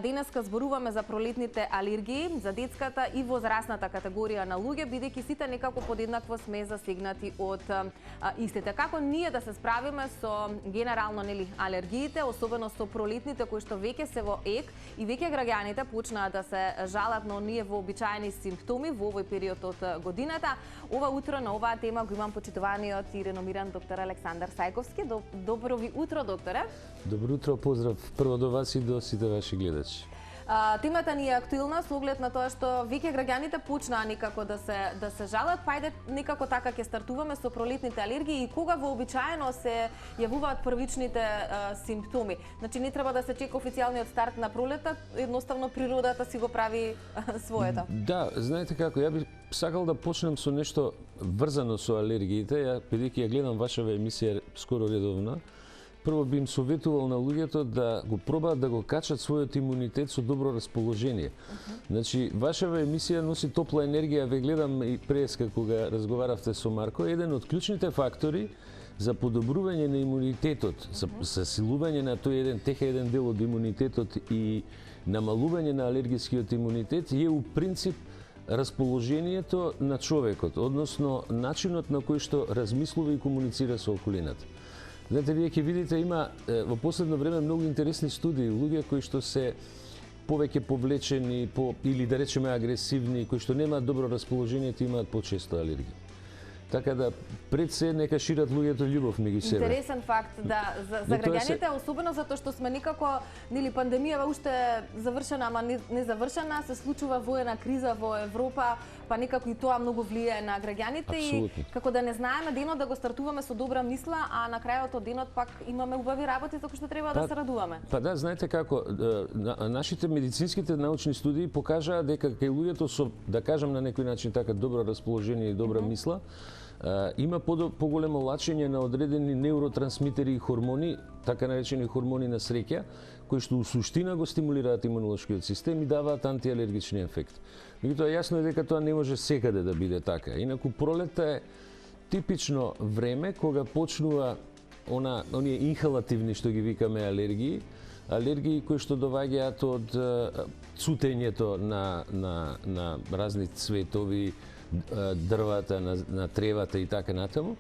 Денеска зборуваме за пролетните алергии, за детската и возрастната категорија на луѓе, бидејќи сите некако подеднакво сме засегнати од истите. Како ние да се справиме со генерално алергиите, особено со пролетните кои што веќе се во ек и веќе граѓаните почнаа да се жалат на оние вообичаени симптоми во овој период од годината. Ова утро на оваа тема го имам почитуваниот и реномиран доктор Александар Сајковски. Добро ви утро, докторе. Добро утро, поздрав прво до вас и до сите ваши гледачи. Темата ни е актуелна со оглед на тоа што веќе граѓаните почнаа некако да се жалат, па ајде некако така ќе стартуваме со пролетните алергии и кога вообичаено се јавуваат првичните симптоми. Значи не треба да се чека официјалниот старт на пролетта, едноставно природата си го прави своето. Да, знаете како, ја би сакал да почнем со нешто врзано со алергиите, ја бидејќи ја гледам вашава емисија скоро редовно. Прво би им советувал на луѓето да го пробаат да го качат својот имунитет со добро расположение. Значи, вашава емисија носи топла енергија, ве гледам и преска кога разговаравте со Марко, еден од клучните фактори за подобрување на имунитетот, за силување на тој еден дел од имунитетот и намалување на алергискиот имунитет е у принцип расположението на човекот, односно начинот на кој што размислува и комуницира со околината. Знаете, вие ќе видите, има во последно време многу интересни студии, луѓе кои што се повеќе повлечени или да речеме агресивни, кои што немаат добро расположение, имаат почесто алергија. Така да пред се нека шират луѓето љубов меѓу себе. Интересен факт, да, за граѓаните, особено затоа што сме некако, пандемијава уште завршена, ама не завршена, се случува воена криза во Европа, па некако и тоа многу влијае на граѓаните. Апсолутно. И како да не знаеме денот да го стартуваме со добра мисла, а на крајот од денот пак имаме убави работи за кои што треба да се радуваме. Па да, знаете како, нашите медицинските научни студии покажаа дека кај луѓето со, да кажам на некој начин така, добро расположение и добра мисла, има поголемо лачење на одредени неуротрансмитери и хормони, така наречени хормони на среќа, кои што у суштина го стимулираат имунолошкиот систем и даваат антиалергични ефекти. Меѓутоа јасно е дека тоа не може секаде да биде така. Инаку пролетта е типично време кога почнува оние инхалативни што ги викаме алергии кои што доваѓаат од цутењето на разни цветови, дрвата, на тревата и така натаму,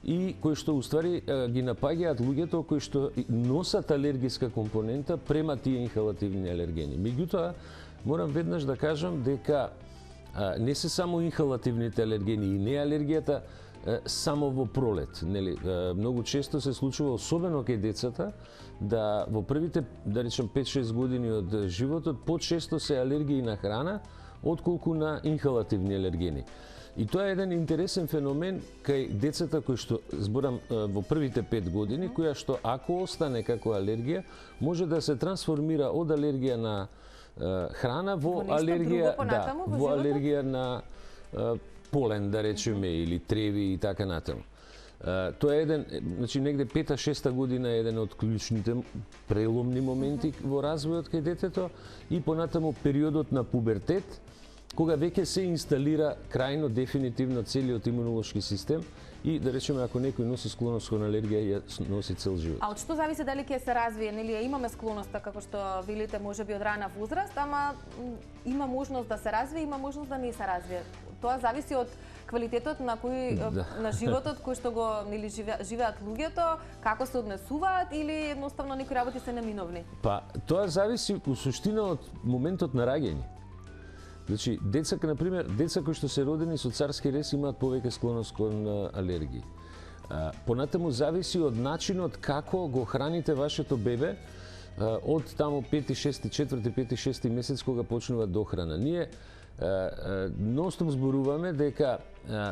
и кои што уствари ги напаѓаат луѓето кои што носат алергиска компонента према тие инхалативни алергени. Меѓутоа, морам веднаш да кажам дека не се само инхалативните алергени и не алергијата само во пролет. Многу често се случува, особено кај децата, да во првите, да речем, 5-6 години од животот, почесто се алергии на храна, отколку на инхалативни алергени. И тоа е еден интересен феномен кај децата кои што, зборам, во првите 5 години, која што ако остане како алергија, може да се трансформира од алергија на храна во алергија на полен, да речеме, или треви и така натаму. Тоа е еден, значи негде 5-6 година е еден од клучните преломни моменти во развојот кај детето и понатаму периодот на пубертет, кога веќе се инсталира крајно дефинитивно целиот имунолошки систем и да речеме ако некој носи склоност кон алергија ја носи цел живот. А од што зависи дали ќе се развие, имаме склоноста како што велите можеби од рана возраст, ама има можност да се развие, има можност да не се развие. Тоа зависи од квалитетот на животот кој што го живеат луѓето, како се однесуваат или едноставно некои работи се неминовни? Па тоа зависи у суштина од моментот на раѓање. Значи, деца кои што се родени со царски рез имаат повеќе склоност кон алергии. Понатаму зависи од начинот како го храните вашето бебе од таму 4-5-6 месец кога почнува дохрана. Ние ностоп зборуваме дека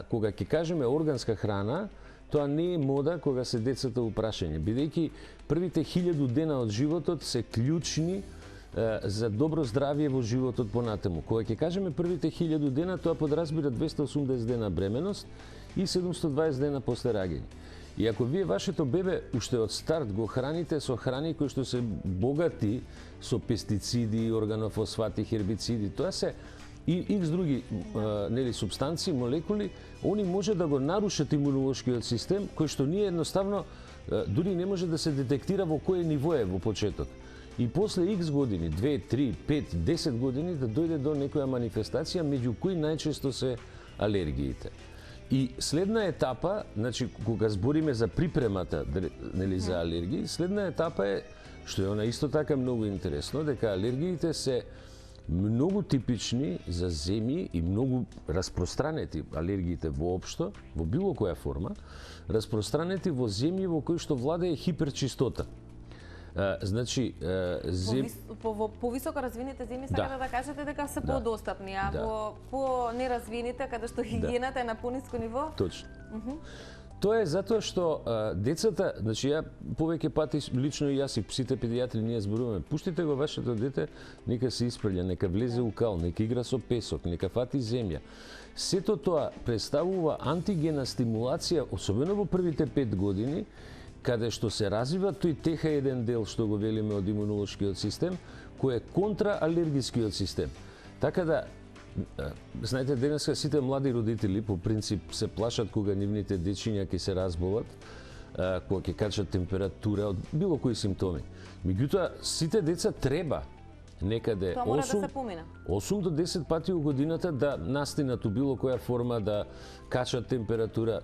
кога ќе кажеме органска храна, тоа не е мода кога се децата у прашање, бидејќи првите 1000 дена од животот се клучни за добро здравје во животот понатаму. Кога ќе кажеме првите 1000 дена, тоа подразбира 280 дена бременост и 720 дена после раѓање. И ако вие вашето бебе уште од старт го храните со храни кои што се богати со пестициди, органофосфати, хербициди, тоа се и икс други супстанции, молекули, они може да го нарушат имунолошкиот систем, кој што ние едноставно дури не може да се детектира во кое ниво е во почеток. и после X години, 2, 3, 5, 10 години да дојде до некоја манифестација меѓу кои најчесто се алергиите. И следна етапа, значи кога збориме за припремата, нели, за алергии, следна етапа е, што е она исто така многу интересно, дека алергиите се многу типични за земји и многу распространети, алергиите воопшто, во било која форма, распространети во земји во кои што владее хиперчистота. Значи, по високо развиените земји сакате да кажете дека се подостапни, а во по-неразвиените, каде што хигиената е на пониско ниво? Точно. Тоа е затоа што децата, значи ја повеќе пати лично и јас и псите педијатри ние зборуваме, пуштите го вашето дете, нека се испрелја, нека влезе у кал, нека игра со песок, нека фати земја. Сето тоа представува антигена стимулација, особено во првите 5 години, каде што се развива тој теха еден дел што го велиме од имунолошкиот систем, кој е контраалергискиот систем. Така да, знаете, денеска сите млади родители по принцип се плашат кога нивните дечиња ќе се разболат, кога ќе качат температура од било кои симптоми. Меѓутоа, сите деца треба некаде 8 до 10 пати у годината да настинат у било која форма, да качат температура.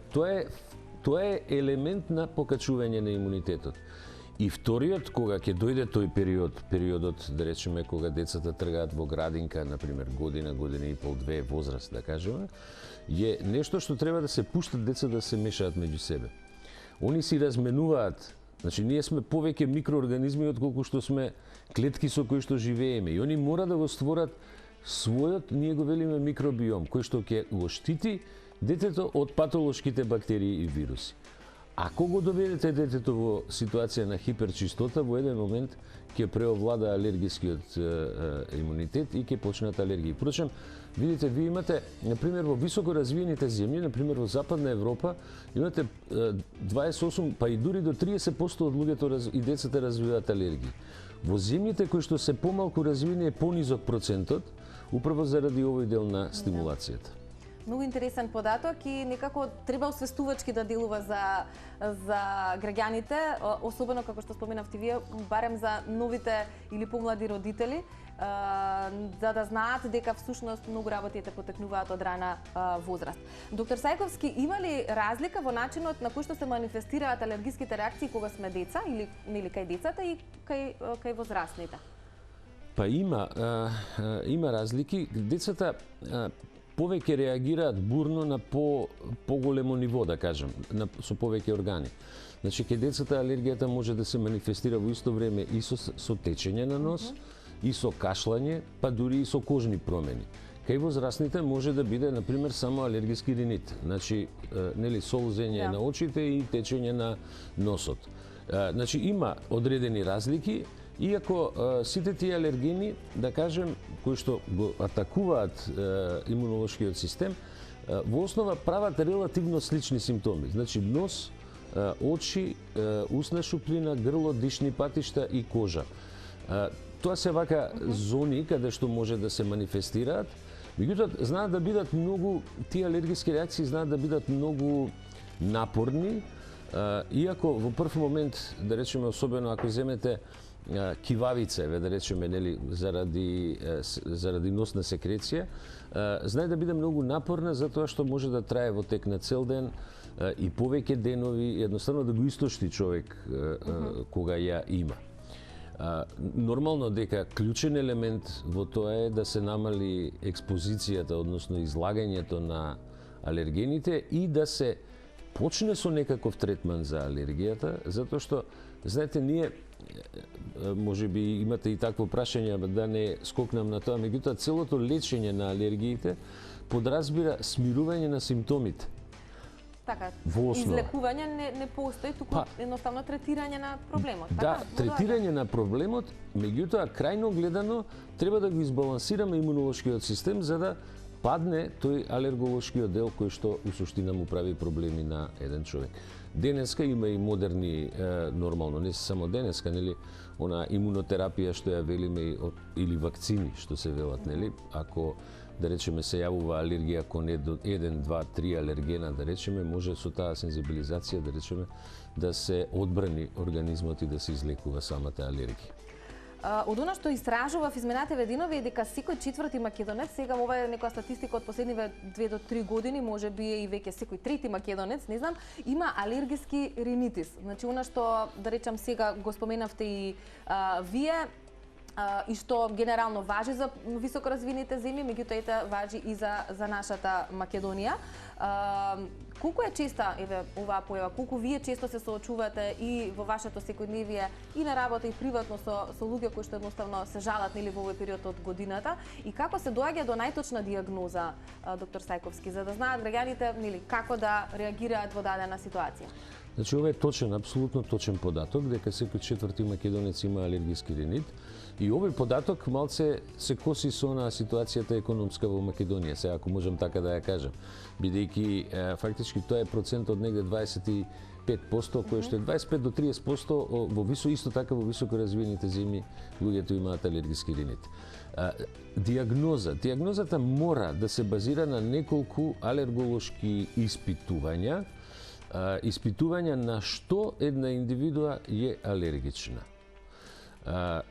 Тоа е елемент на покачување на имунитетот. И вториот, кога ќе дојде тој периодот, да речеме, кога децата тргаат во градинка, например, година и пол, 2 возраст, да кажеме, е нешто што треба да се пуштат деца да се мешаат меѓу себе. Они си разменуваат, значи ние сме повеќе микроорганизми отколку што сме клетки со кои што живееме, и они мора да го створат својот, ние го велиме микробиом, кој што ќе го штити детето од патолошките бактерии и вируси. Ако го доведете детето во ситуација на хиперчистота, во еден момент ќе преовлада алергискиот имунитет и ќе почнат алергии. Впрочем, видите, ви имате, например, во високо развиените земји, например во Западна Европа, имате 28, па и дури до 30% од луѓето и децата развиваат алергии. Во земјите кои што се помалку развиени е понизок процентот, управо заради овој дел на стимулацијата. Многу интересен податок и некако треба освестувачки да делува за граѓаните, особено како што споменавте вие, барем за новите или помлади родители, за да знаат дека всушност многу работите потекнуваат од рана возраст. Доктор Сајковски, има ли разлика во начинот на кој што се манифестираат алергиските реакции кога сме деца или нели кај децата и кај возрастните? Па има разлики. Децата повеќе реагираат бурно на поголемо ниво, да кажем, со повеќе органи. Значи, кај децата алергијата може да се манифестира во исто време и со течење на нос, и со кашлање, па дури и со кожни промени. Кај возрастните може да биде, например, само алергиски ринит, значи, нели, солзење на очите и течење на носот. Значи, има одредени разлики, иако сите тие алергени, да кажем, кои што го атакуваат имунолошкиот систем, во основа прават релативно слични симптоми. Значи, нос, очи, усна шуплина, грло, дишни патишта и кожа. Тоа се вака зони каде што може да се манифестираат. Меѓутоа, знаат да бидат многу, тие алергиски реакции знаат да бидат многу напорни, иако во прв момент, да речеме, особено ако земете кивавица, да речеме, нели, заради носна секреција, знае да биде многу напорна затоа што може да трае во тек на цел ден и повеќе денови, едноставно да го истошти човек кога ја има. Нормално дека клучен елемент во тоа е да се намали експозицијата, односно излагањето на алергените и да се почне со некаков третман за алергијата, затоа што, знаете, ние може би имате и такво прашање, да не скокнам на тоа, меѓутоа целото лечење на алергиите подразбира смирување на симптомите. Така, излекување не постои, туку едноставно третирање на проблемот. Да, третирање на проблемот, меѓутоа крајно гледано треба да го избалансираме имунолошкиот систем за да падне тој алерголошкиот дел кој што у суштина му прави проблеми на еден човек. Денеска има и модерни, нормално, не само денеска, нели, она имунотерапија што ја велиме или вакцини што се велат, нели, ако да речеме се јавува алергија кон 1, 2, 3 алергена, да речеме, може со таа сензибилизација, да речеме, да се одбрани организмот и да се излекува самата алергија. Од она што истражува в изминативе денови е дека секој четврти македонец, сега ова е некоја статистика од последниве 2 до 3 години, може би и веќе секој трети македонец, не знам, има алергиски ринитис. Значи, она што, да речам сега, го споменавте и вие, и што генерално важи за високоразвините земји, меѓутоа ете важи и за нашата Македонија. Колку е честа оваа појава, колку вие често се соочувате и во вашето секојдневие и на работа и приватно со луѓе кои што едноставно се жалат нели во овој период од годината, и како се доаѓа до најточна дијагноза, доктор Сајковски, за да знаат граѓаните нели како да реагираат во дадена ситуација? Значи, ова е точен, апсолутно точен податок, дека секој четврти македонец има алергиски ринит. И овој податок малце се коси со на ситуацијата економска во Македонија, сега ако можам така да ја кажам, бидејќи фактички тоа е процент од негде 25%, кој што е 25 до 30% во исто така во високо развиените земји луѓето имаат алергиски ринит. Дијагнозата мора да се базира на неколку алерголошки испитувања на што една индивидуа е алергична.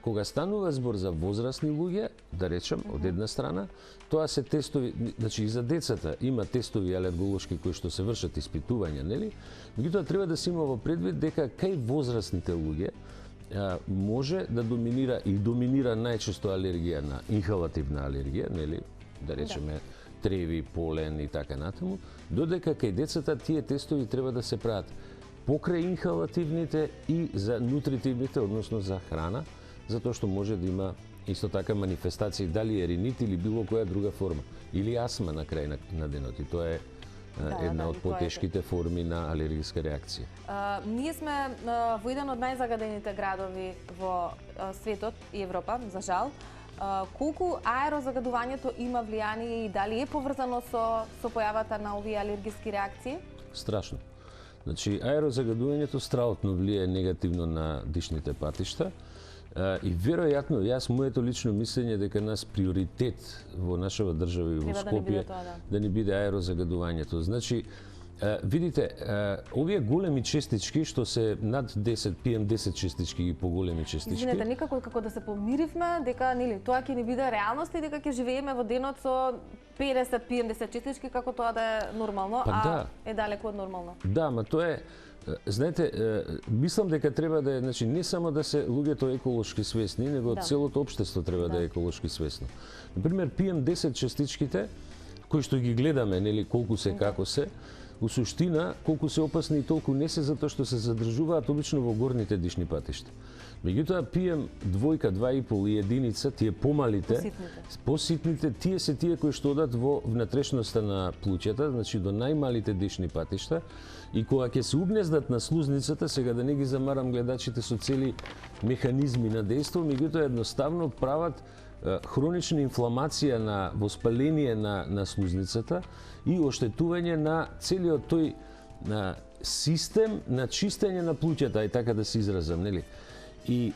Кога станува збор за возрастни луѓе, да речем, од една страна, тоа се тестови, значи и за децата има тестови алерголошки кои што се вршат испитувања, нели? Меѓутоа треба да се има во предвид дека кај возрастните луѓе може да доминира и доминира најчесто алергија на инхалативна алергија, нели? Да речеме треви, полен и така натаму, додека кај децата тие тестови треба да се прават покрај инхалативните и за нутритивните, односно за храна, затоа што може да има исто така манифестации, дали е ринит или било која друга форма, или астма на крај на денот, и тоа е една од потешките форми на алергиска реакција. Ние сме во еден од најзагадените градови во светот и Европа, за жал. Колку аерозагадувањето има влијание и дали е поврзано со појавата на овие алергиски реакции? Страшно. Значи, аерозагадувањето страотно влијае негативно на дишните патишта и веројатно, јас моето лично мислење дека нас приоритет во нашава држава и во Скопје да не биде аерозагадувањето. Значи, видите, овие големи честички што се над 10 PM10 честички и поголеми честички. Извинете, некако како да се помиривме дека нели тоа ќе ни биде реалност и дека ќе живееме во денот со 50 PM10 честички како тоа да е нормално, е далеку од нормално. Да, ма тоа е, знаете, мислам дека треба да е, значи не само да се луѓето еколошки свесни, него целото општество треба да е еколошки свесно. Например, PM10 честичките кои што ги гледаме, нели колку се како се, у суштина, колку се опасни и толку не се, затоа што се задржуваат обично во горните дишни патишта. Меѓутоа, PM2, 2,5 и единица, тие помалите, поситните, тие се тие кои што одат во внатрешноста на плуќата, значи до најмалите дишни патишта, и кога ќе се угнездат на слузницата, сега да не ги замарам гледачите со цели механизми на дејство, меѓутоа едноставно прават хронична инфламација на воспаление на слузницата и оштетување на целиот тој систем на чистење на плуќата, и така да се изразам, нели? И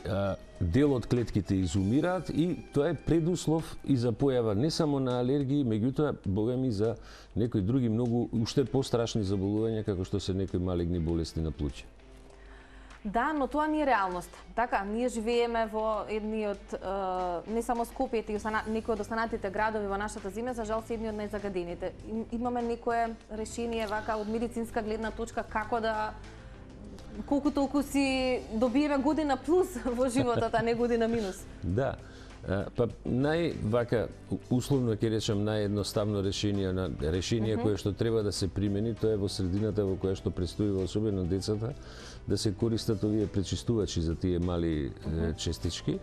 дел од клетките изумираат и тоа е предуслов и за појава не само на алергии, меѓутоа богами за некои други многу уште пострашни заболувања како што се некои малигни болести на плуќе. Да, но тоа не е реалност. Така, ние живееме во едни од не само Скопје, и некои од останатите градови во нашата земја, за жал се едни од најзагадените. Имаме некое решение вака од медицинска гледна точка како да колку толку си добиеме година плюс во животот, а не година минус. Да. Па вака условно ќе речам наједноставно решение кое што треба да се примени, тоа е во средината во која што престојува особено децата да се користат овие пречистувачи за тие мали честички.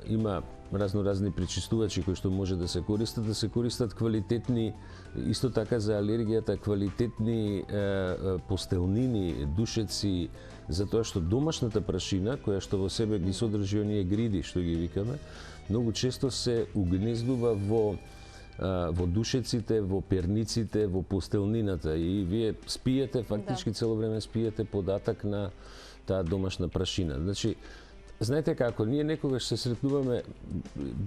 Има разноразни пречистувачи кои што може да се користат квалитетни, исто така за алергијата, квалитетни постелнини, душеци, затоа што домашната прашина, која што во себе ги содржи оние гриди што ги викаме, многу често се угнездува во душеците, во перниците, во постелнината, и вие спиете, фактички цело време спиете податак на таа домашна прашина. Значи, знаете како, ние некогаш се сретнуваме,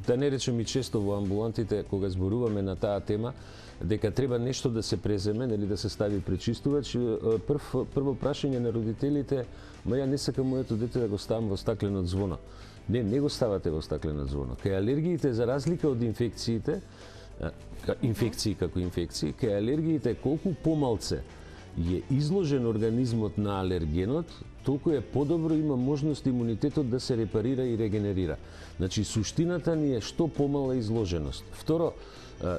да не речем и често во амбулантите, кога зборуваме на таа тема, дека треба нешто да се преземе, нели да се стави пречистувач. Прво прашање на родителите, ма ја не сакам моето дете да го ставам во стакленот звоно. Не го ставате во стаклена звона. Кај алергиите, за разлика од инфекциите, кај алергиите колку помалце е изложен организмот на алергенот, толку е подобро има можност имунитетот да се репарира и регенерира. Значи, суштината ни е што помала изложеност. Второ,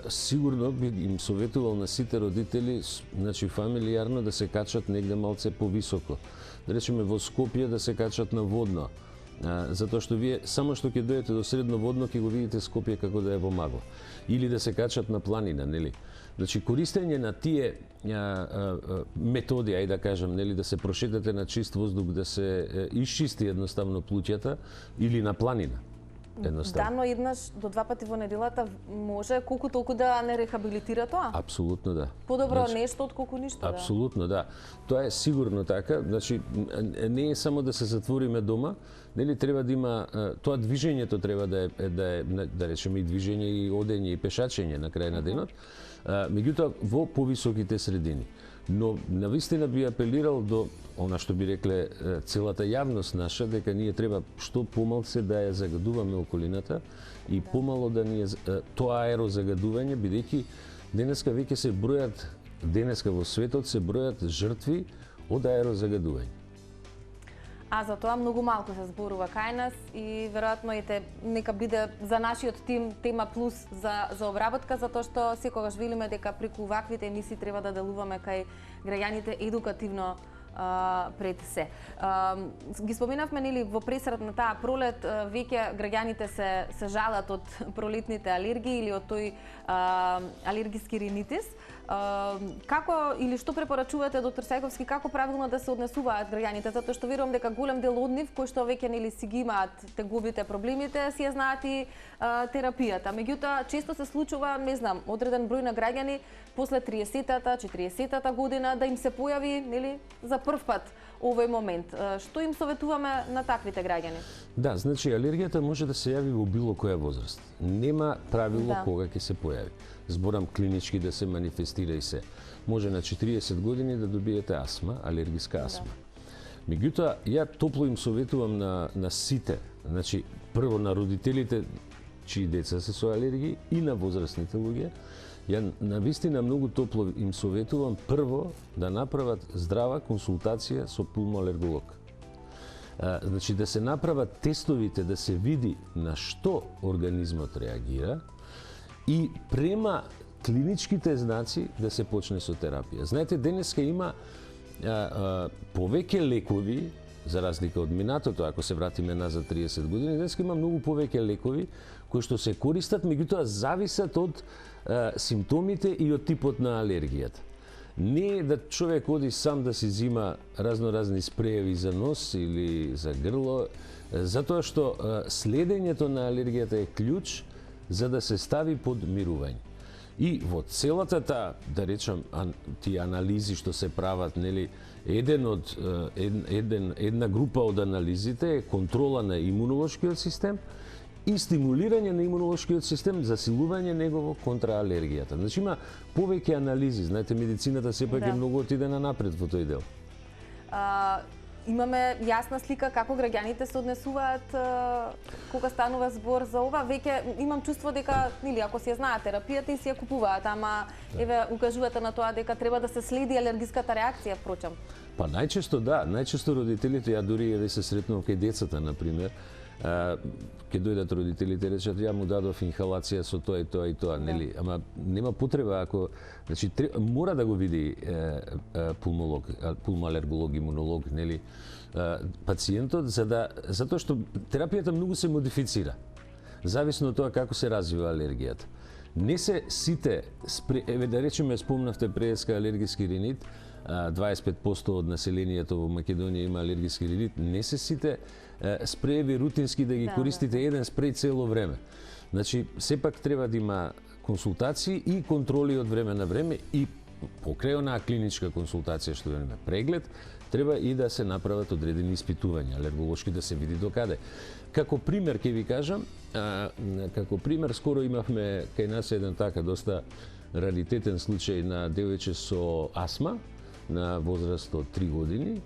сигурно би им советувал на сите родители, значи фамилиарно да се качат негде малце повисоко. Да речеме во Скопје да се качат на водно. Затоа што вие само што ќе дојдете до средно водно ќе го видите Скопје како да е во магла. Или да се качат на планина, нели? Значи, користење на тие методи, ај да кажам, нели, да се прошетате на чист воздух, да се исчисти едноставно плуќата или на планина. Да, но еднаш до 2 пати во неделата може колку толку да не рехабилитира тоа? Апсолутно да. Подобро нешто отколку ништо, да. Апсолутно да. Тоа е сигурно така. Значи, не е само да се затвориме дома, нели, треба да има тоа движењето треба да е да речеме и движење и одење и пешачење на крај на денот. Меѓутоа во повисоките средини. Но навистина би апелирал до она што би рекле целата јавност наша, дека ние треба што помалце да ја загадуваме околината и помало да ни тоа аерозагадување, бидејќи денеска веќе се бројат, денеска во светот се бројат жртви од аерозагадување. А за тоа многу малку се зборува кај нас и веројатно нека биде за нашиот тим тема плюс за обработка, затоа што секогаш велиме дека преку ваквите емисии треба да делуваме кај граѓаните едукативно пред се. Ги споменавме, нели, во пресрет на таа пролет, веќе граѓаните се жалат од пролетните алергии или од тој алергиски ринитис. Како или што препорачувате, доктор Сајковски, како правилно да се однесуваат граѓаните, затоа што верувам дека голем дел од нив кои што веќе нели си ги имаат тегобите, проблемите, си ја знаат и терапијата. Меѓутоа често се случува, не знам, одреден број на граѓани после 30-та, 40-та година да им се појави, нели, за прв пат овој момент. Што им советуваме на таквите граѓани? Да, значи алергијата може да се јави во било која возраст. Нема правило кога ќе се појави. Зборам клинички да се манифестира и се. Може на 40 години да добиете астма, алергиска астма. Меѓутоа, ја топло им советувам на сите, значи прво на родителите чии деца се со алергии и на возрастните луѓе, ја навистина многу топло им советувам прво да направат здрава консултација со пулмоалерголог. Значи да се направат тестовите, да се види на што организмот реагира и према клиничките знаци да се почне со терапија. Знаете, денеска има повеќе лекови, за разлика од минатото, ако се вратиме назад 30 години, денеска има многу повеќе лекови кои што се користат, меѓутоа зависат од симптомите и од типот на алергијата. Не е да човек оди сам да си зима разноразни спрееви за нос или за грло, затоа што следењето на алергијата е клjuč за да се стави под мирување. И во целата таа, да речам, тие анализи што се прават, нели, една група од анализите е контрола на имунолошкиот систем и стимулирање на имунолошкиот систем, засилување негово контра алергијата. Значи има повеќе анализи, знаете, медицината сепак е многу отидена напред во тој дел. Имаме јасна слика како граѓаните се однесуваат кога станува збор за ова. Веќе имам чувство дека, или ако си ја знаат терапијата и си ја купуваат, ама еве укажувате на тоа дека треба да се следи алергиската реакција, впрочем. Па најчесто да, најчесто родителите, ја дури да се сретнувам кај децата на пример, ќе дојдат родителите и речат ја му дадов инхалација со тоа и тоа и тоа, нели? Ама нема потреба ако, значи мора да го види пулмолог, пулмоалерголог, имунолог, нели? Пациентот затоа што терапијата многу се модифицира. Зависно од тоа како се развива алергијата. Не се сите, еве да речеме спомнавте преска алергиски ринит, 25% од населението во Македонија има алергиски ринит, не се сите спрееви рутински да ги користите еден спреј цело време. Значи, сепак треба да има консултации и контроли од време на време и покрај онаа клиничка консултација што имаме преглед, треба и да се направат одредени испитувања, алерголошки да се види докаде. Како пример ќе ви кажам, како пример скоро имавме кај нас еден така доста раритетен случај на девојче со астма на возраст од 3 години,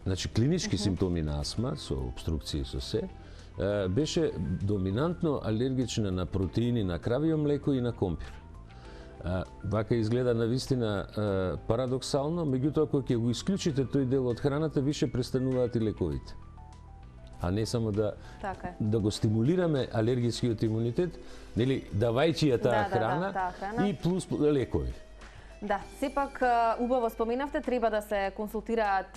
значи клинички симптоми на астма со обструкција и со се, беше доминантно алергична на протеини на кравио млеко и на компир. Вака изгледа навистина парадоксално, меѓутоа кога ќе го исклучите тој дел од храната, више престануваат и лековите. А не само да го стимулираме алергискиот имунитет, нели, давајќи ја таа храна и плюс лекови. Да, сепак убаво споменавте, треба да се консултираат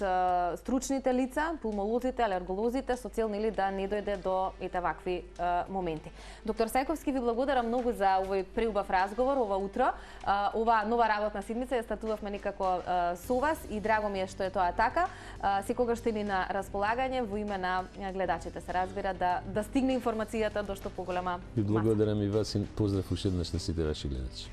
стручните лица, пулмолозите, алерголозите, со цел нели да не дојде до вакви моменти. Доктор Сајковски, ви благодарам многу за овој преубав разговор ова утро. Ова нова работна седмица ја стартувавме некако со вас и драго ми е што е тоа така. Секогаш сте ни на располагање во име на гледачите, се разбира, да стигне информацијата до што поголема маса. Ви благодарам и вас и поздрав уште еднаш на сите ваши гледачи.